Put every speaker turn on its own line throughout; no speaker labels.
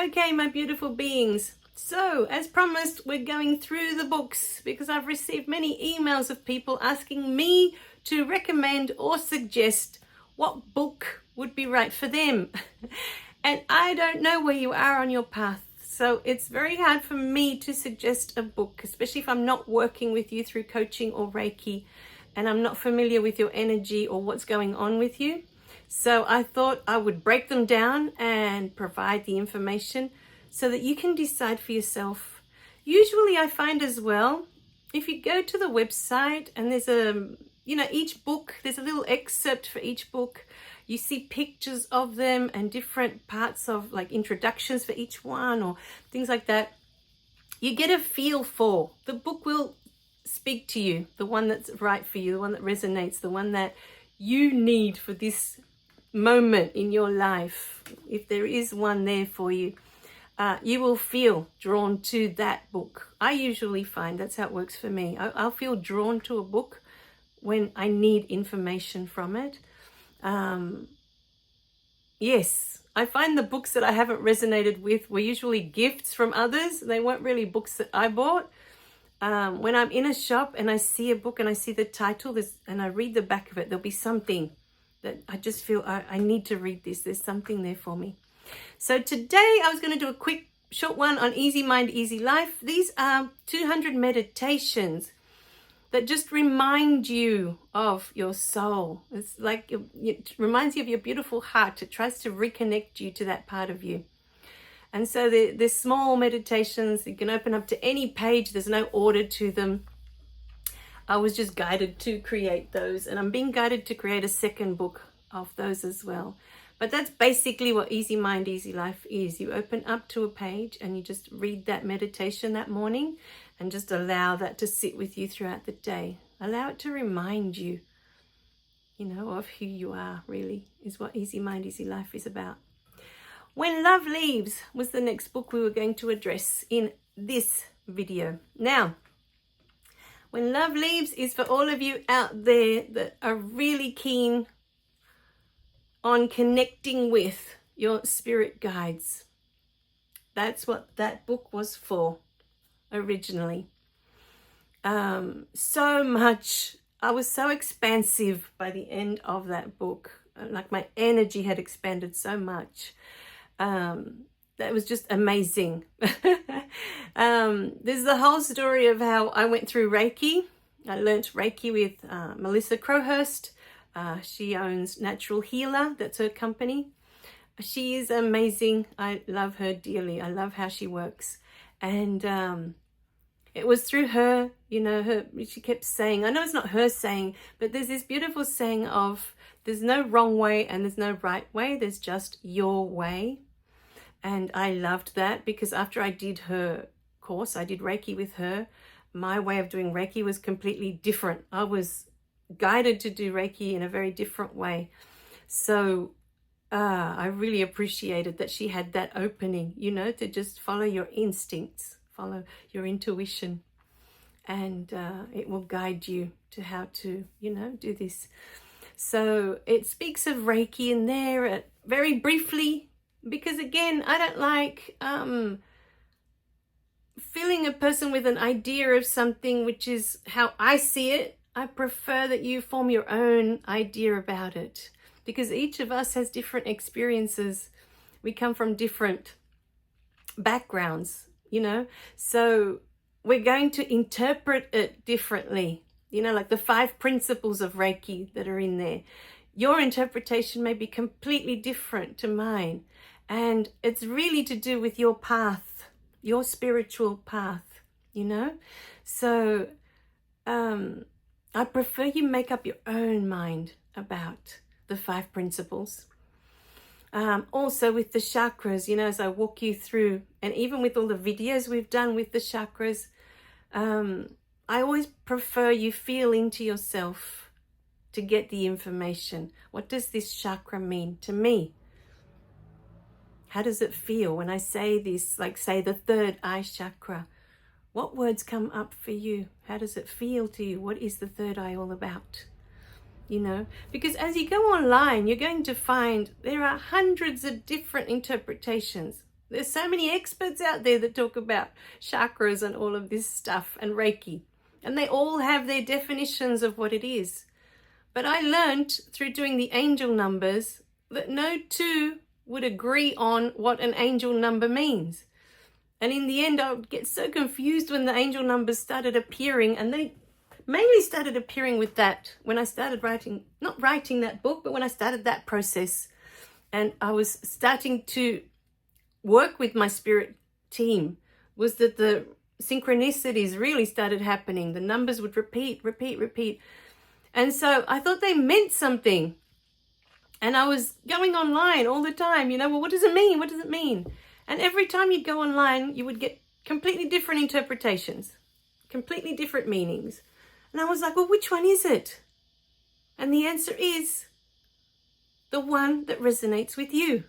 Okay, my beautiful beings. So, as promised, we're going through the books because I've received many emails of people asking me to recommend or suggest what book would be right for them. And I don't know where you are on your path. So it's very hard for me to suggest a book, especially if I'm not working with you through coaching or Reiki and I'm not familiar with your energy or what's going on with you. So I thought I would break them down and provide the information so that you can decide for yourself. Usually I find as well, if you go to the website and there's each book, there's a little excerpt for each book. You see pictures of them and different parts of like introductions for each one or things like that. You get a feel for the book will speak to you, the one that's right for you, the one that resonates, the one that you need for this moment in your life. If there is one there for you, you will feel drawn to that book. I usually find that's how it works for me. I'll feel drawn to a book when I need information from it. Yes, I find the books that I haven't resonated with were usually gifts from others. They weren't really books that I bought. When I'm in a shop and I see a book and I see the title and I read the back of it, there'll be something that I just feel I need to read this. There's something there for me. So today I was going to do a quick short one on Easy Mind, Easy Life. These are 200 meditations that just remind you of your soul. It's like it reminds you of your beautiful heart. It tries to reconnect you to that part of you. And so they're small meditations. You can open up to any page. There's no order to them. I was just guided to create those, and I'm being guided to create a second book of those as well. But that's basically what Easy Mind, Easy Life is. You open up to a page and you just read that meditation that morning and just allow that to sit with you throughout the day. Allow it to remind you, of who you are, really, is what Easy Mind, Easy Life is about. When Love Leaves was the next book we were going to address in this video. Now, When Love Leaves is for all of you out there that are really keen on connecting with your spirit guides. That's what that book was for originally. So much. I was so expansive by the end of that book. Like my energy had expanded so much. That was just amazing. There's the whole story of how I went through Reiki. I learnt Reiki with Melissa Crowhurst. She owns Natural Healer. That's her company. She is amazing. I love her dearly. I love how she works. And it was through her, she kept saying, I know it's not her saying, but there's this beautiful saying of there's no wrong way and there's no right way. There's just your way. And I loved that because after I did her course, I did Reiki with her. My way of doing Reiki was completely different. I was guided to do Reiki in a very different way. So I really appreciated that she had that opening, to just follow your instincts, follow your intuition, and it will guide you to how to, do this. So it speaks of Reiki in there very briefly, because again, I don't like filling a person with an idea of something which is how I see it. I prefer that you form your own idea about it, because each of us has different experiences. We come from different backgrounds, so we're going to interpret it differently, like the 5 principles of Reiki that are in there. Your interpretation may be completely different to mine, and it's really to do with your path, your spiritual path, so I prefer you make up your own mind about the 5 principles. Also with the chakras, as I walk you through, and even with all the videos we've done with the chakras, I always prefer you feel into yourself to get the information. What does this chakra mean to me? How does it feel when I say this, like say the third eye chakra? What words come up for you? How does it feel to you? What is the third eye all about? Because as you go online, you're going to find there are hundreds of different interpretations There's so many experts out there that talk about chakras and all of this stuff and Reiki. And they all have their definitions of what it is. But I learned through doing the angel numbers that no two would agree on what an angel number means. And in the end, I would get so confused when the angel numbers started appearing, and they mainly started appearing with that when I started not writing that book, but when I started that process. And I was starting to work with my spirit team, was that the synchronicities really started happening. The numbers would repeat. And so I thought they meant something. And I was going online all the time, well, what does it mean? What does it mean? And every time you'd go online, you would get completely different interpretations, completely different meanings. And I was like, well, which one is it? And the answer is the one that resonates with you.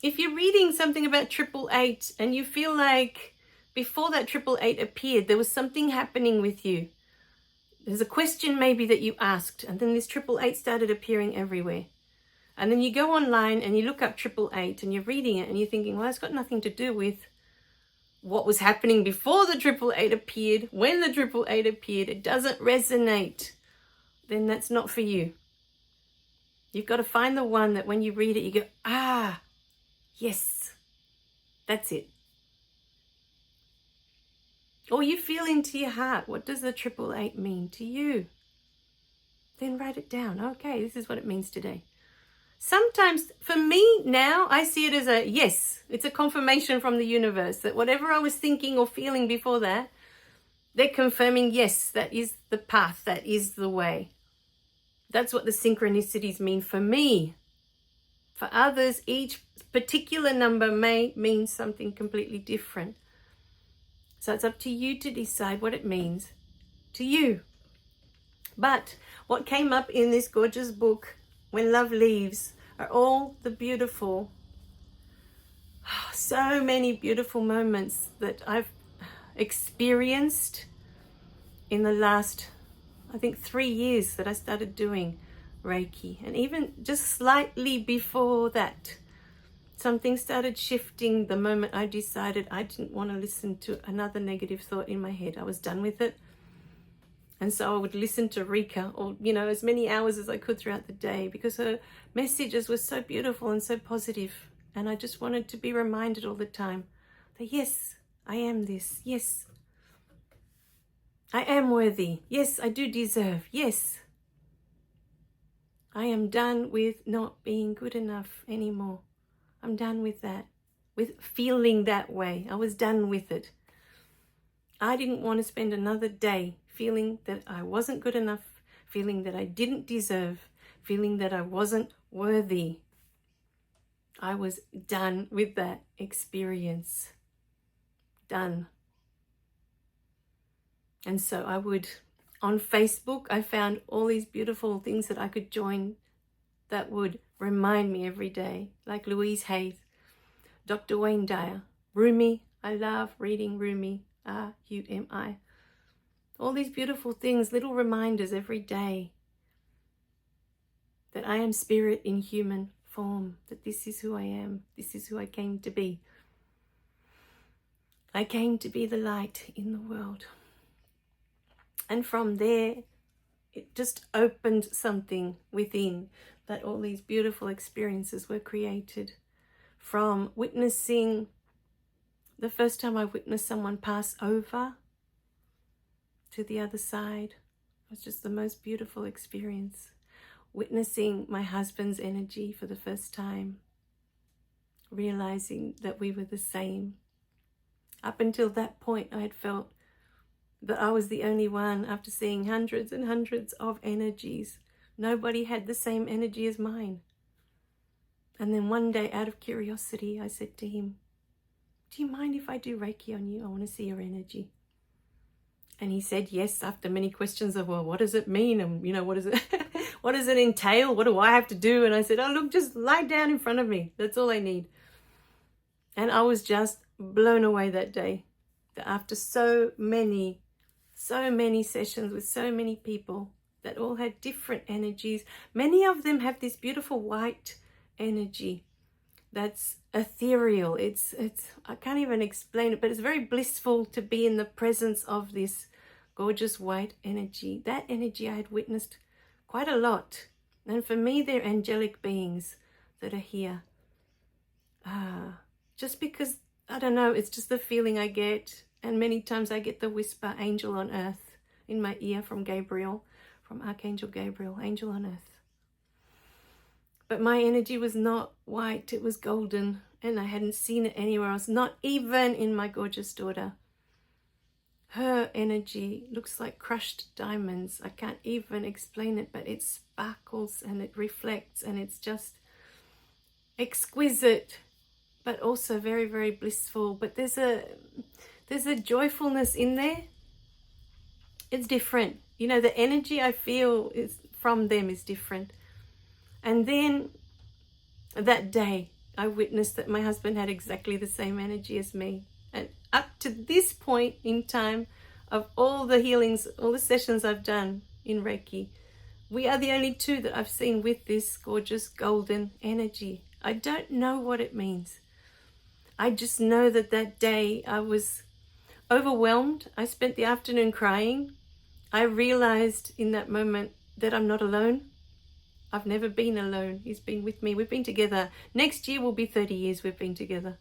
If you're reading something about 888 and you feel like before that 888 appeared, there was something happening with you. There's a question maybe that you asked, and then this 888 started appearing everywhere. And then you go online and you look up 888 and you're reading it and you're thinking, well, it's got nothing to do with what was happening before the 888 appeared. When the 888 appeared, it doesn't resonate. Then that's not for you. You've got to find the one that when you read it, you go, ah, yes, that's it. Or you feel into your heart, what does the 888 mean to you? Then write it down. Okay, this is what it means today. Sometimes, for me now, I see it as a yes. It's a confirmation from the universe that whatever I was thinking or feeling before that, they're confirming, yes, that is the path, that is the way. That's what the synchronicities mean for me. For others, each particular number may mean something completely different. So it's up to you to decide what it means to you. But what came up in this gorgeous book, When Love Leaves, are all the beautiful, so many beautiful moments that I've experienced in the last, I think, 3 years that I started doing Reiki. And even just slightly before that, something started shifting the moment I decided I didn't want to listen to another negative thought in my head. I was done with it. And so I would listen to Rika, or, as many hours as I could throughout the day, because her messages were so beautiful and so positive. And I just wanted to be reminded all the time that, yes, I am this. Yes, I am worthy. Yes, I do deserve. Yes, I am done with not being good enough anymore. I'm done with that, with feeling that way. I was done with it. I didn't want to spend another day feeling that I wasn't good enough, feeling that I didn't deserve, feeling that I wasn't worthy. I was done with that experience. Done. And so I would, on Facebook, I found all these beautiful things that I could join that would remind me every day, like Louise Hay, Dr. Wayne Dyer, Rumi. I love reading Rumi, R-U-M-I. All these beautiful things, little reminders every day that I am spirit in human form, that this is who I am, this is who I came to be. I came to be the light in the world. And from there, it just opened something within, that all these beautiful experiences were created. From witnessing, the first time I witnessed someone pass over to the other side, it was just the most beautiful experience. Witnessing my husband's energy for the first time, realizing that we were the same. Up until that point, I had felt that I was the only one, after seeing hundreds and hundreds of energies. Nobody had the same energy as mine. And then one day, out of curiosity, I said to him, do you mind if I do Reiki on you? I want to see your energy. And he said yes, after many questions of, well, what does it mean? And, what is it? What does it entail? What do I have to do? And I said, oh, look, just lie down in front of me. That's all I need. And I was just blown away that day. That after so many sessions with so many people that all had different energies, many of them have this beautiful white energy. that's ethereal. It's I can't even explain it, but it's very blissful to be in the presence of this gorgeous white energy. That energy I had witnessed quite a lot. And for me, they're angelic beings that are here. Just because, I don't know, it's just the feeling I get. And many times I get the whisper, angel on earth, in my ear from Gabriel, from Archangel Gabriel, angel on earth. But my energy was not white, it was golden. And I hadn't seen it anywhere else, not even in my gorgeous daughter. Her energy looks like crushed diamonds. I can't even explain it, but it sparkles and it reflects, and it's just exquisite, but also very, very blissful. But there's a joyfulness in there. It's different. You know, the energy I feel is from them is different. And then that day, I witnessed that my husband had exactly the same energy as me. And up to this point in time, of all the healings, all the sessions I've done in Reiki, we are the only two that I've seen with this gorgeous golden energy. I don't know what it means. I just know that that day I was overwhelmed. I spent the afternoon crying. I realized in that moment that I'm not alone. I've never been alone. He's been with me. We've been together. Next year will be 30 years we've been together.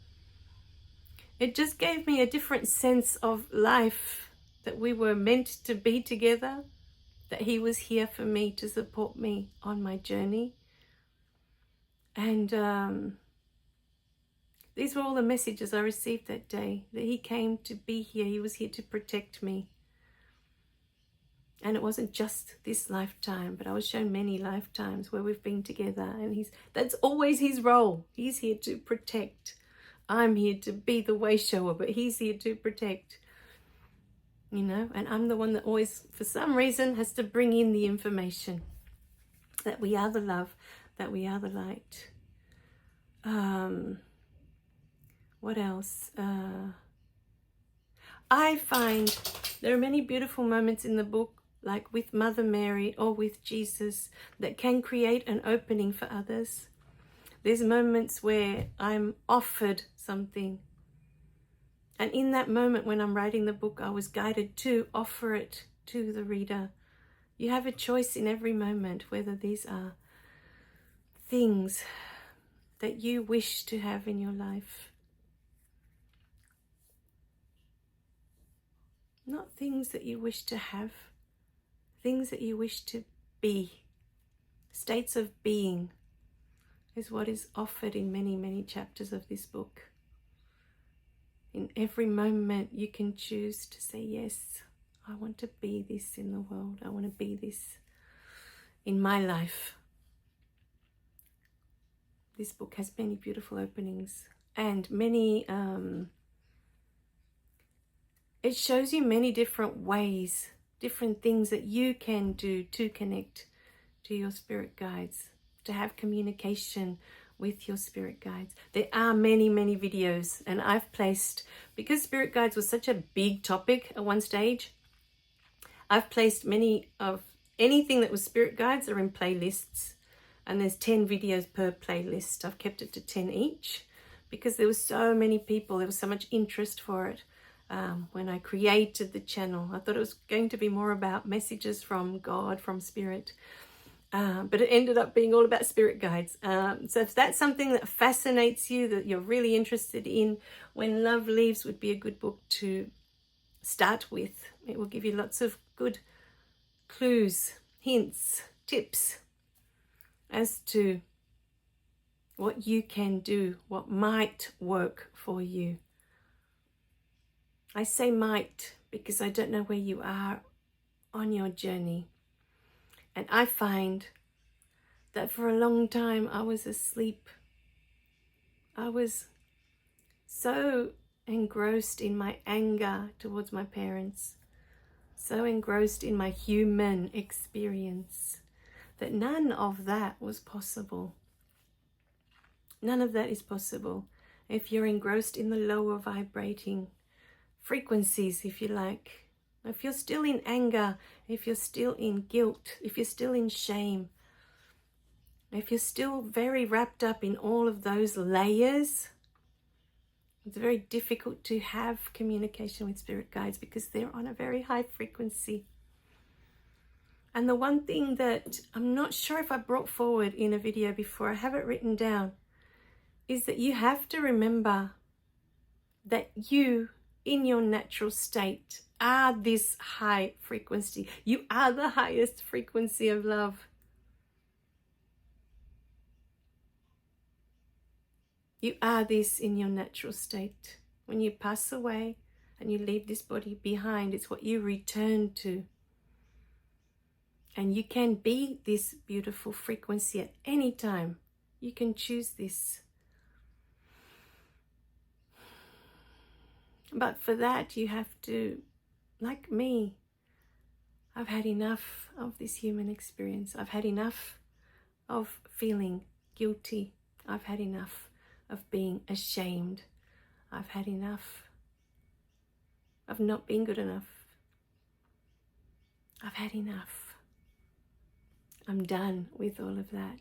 It just gave me a different sense of life, that we were meant to be together, that he was here for me to support me on my journey. And these were all the messages I received that day, that he came to be here. He was here to protect me. And it wasn't just this lifetime, but I was shown many lifetimes where we've been together. And that's always his role. He's here to protect. I'm here to be the way shower, but he's here to protect. You know, and I'm the one that always, for some reason, has to bring in the information that we are the love, that we are the light. What else? I find there are many beautiful moments in the book, like with Mother Mary or with Jesus, that can create an opening for others. There's moments where I'm offered something. And in that moment when I'm writing the book, I was guided to offer it to the reader. You have a choice in every moment whether these are things that you wish to have in your life. Not things that you wish to have, things that you wish to be. States of being is what is offered in many, many chapters of this book. In every moment you can choose to say, yes, I want to be this in the world. I want to be this in my life. This book has many beautiful openings and many, it shows you many different ways, different things that you can do to connect to your spirit guides, to have communication with your spirit guides. There are many, many videos, and I've placed, because spirit guides was such a big topic at one stage, I've placed many of anything that was spirit guides are in playlists, and there's 10 videos per playlist. I've kept it to 10 each because there was so many people, there was so much interest for it. When I created the channel, I thought it was going to be more about messages from God, from spirit. But it ended up being all about spirit guides. So if that's something that fascinates you, that you're really interested in, When Love Leaves would be a good book to start with. It will give you lots of good clues, hints, tips as to what you can do, what might work for you. I say might because I don't know where you are on your journey. And I find that for a long time I was asleep. I was so engrossed in my anger towards my parents, so engrossed in my human experience, that none of that was possible. None of that is possible if you're engrossed in the lower vibrating frequencies, if you like. If you're still in anger, if you're still in guilt, if you're still in shame, If you're still very wrapped up in all of those layers, it's very difficult to have communication with spirit guides because they're on a very high frequency. And the one thing that I'm not sure if I brought forward in a video before, I have it written down, is that you have to remember that you, in your natural state, are this high frequency. You are the highest frequency of love. You are this in your natural state. When you pass away and you leave this body behind, it's what you return to. And you can be this beautiful frequency at any time. You can choose this. But for that, you have to, like me, I've had enough of this human experience. I've had enough of feeling guilty. I've had enough of being ashamed. I've had enough of not being good enough. I've had enough. I'm done with all of that.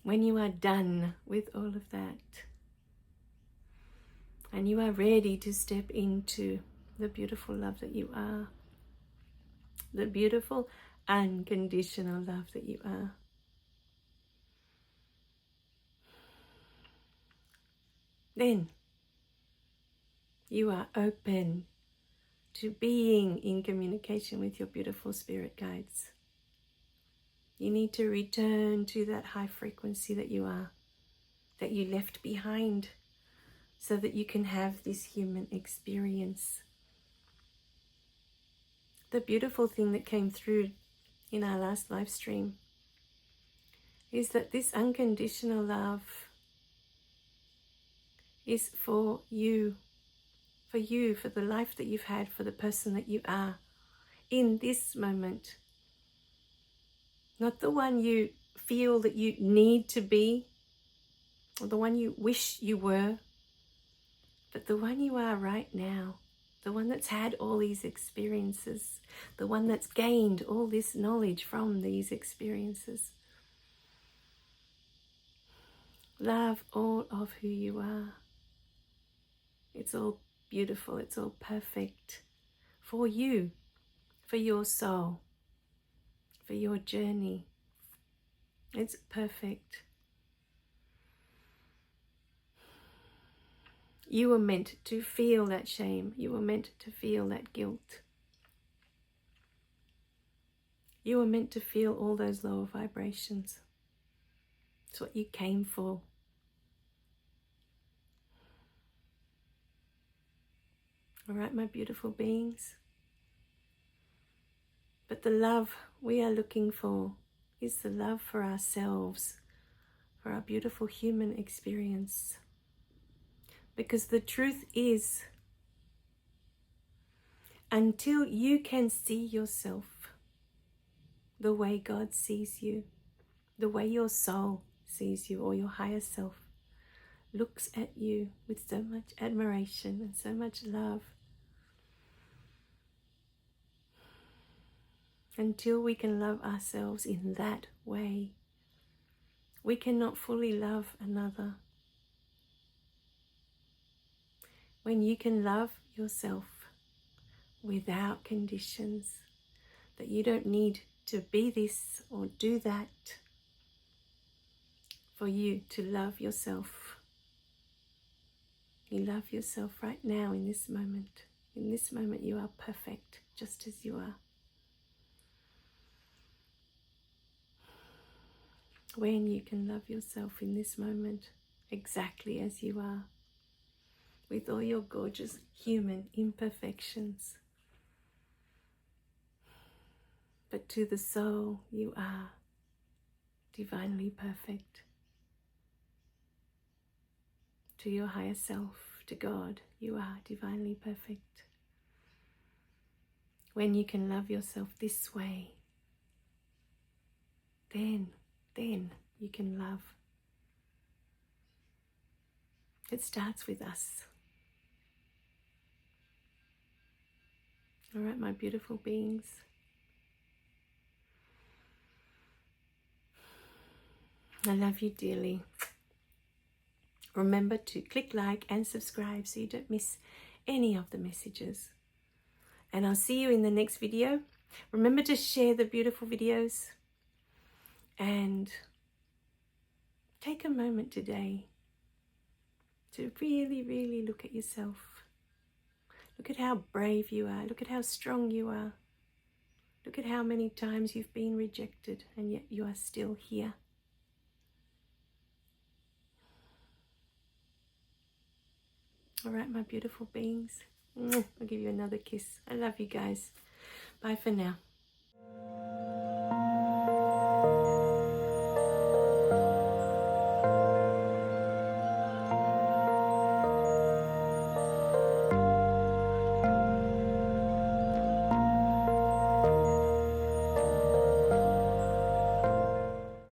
When you are done with all of that, and you are ready to step into the beautiful love that you are, the beautiful unconditional love that you are, then you are open to being in communication with your beautiful spirit guides. You need to return to that high frequency that you are, that you left behind, so that you can have this human experience. The beautiful thing that came through in our last live stream is that this unconditional love is for you, for the life that you've had, for the person that you are in this moment. Not the one you feel that you need to be, or the one you wish you were, but the one you are right now, the one that's had all these experiences, the one that's gained all this knowledge from these experiences. Love all of who you are. It's all beautiful, it's all perfect for you, for your soul, for your journey. It's perfect. You were meant to feel that shame. You were meant to feel that guilt. You were meant to feel all those lower vibrations. It's what you came for. All right, my beautiful beings. But the love we are looking for is the love for ourselves, for our beautiful human experience. Because the truth is, until you can see yourself the way God sees you, the way your soul sees you, or your higher self looks at you with so much admiration and so much love, until we can love ourselves in that way, we cannot fully love another. When you can love yourself without conditions, that you don't need to be this or do that for you to love yourself. You love yourself right now in this moment. In this moment you are perfect just as you are. When you can love yourself in this moment exactly as you are, with all your gorgeous human imperfections, but to the soul you are divinely perfect. To your higher self, to God, you are divinely perfect. When you can love yourself this way, then you can love. It starts with us. All right, my beautiful beings. I love you dearly. Remember to click like and subscribe so you don't miss any of the messages. And I'll see you in the next video. Remember to share the beautiful videos and take a moment today to really, really look at yourself. Look at how brave you are. Look at how strong you are. Look at how many times you've been rejected and yet you are still here. All right, my beautiful beings. I'll give you another kiss. I love you guys. Bye for now.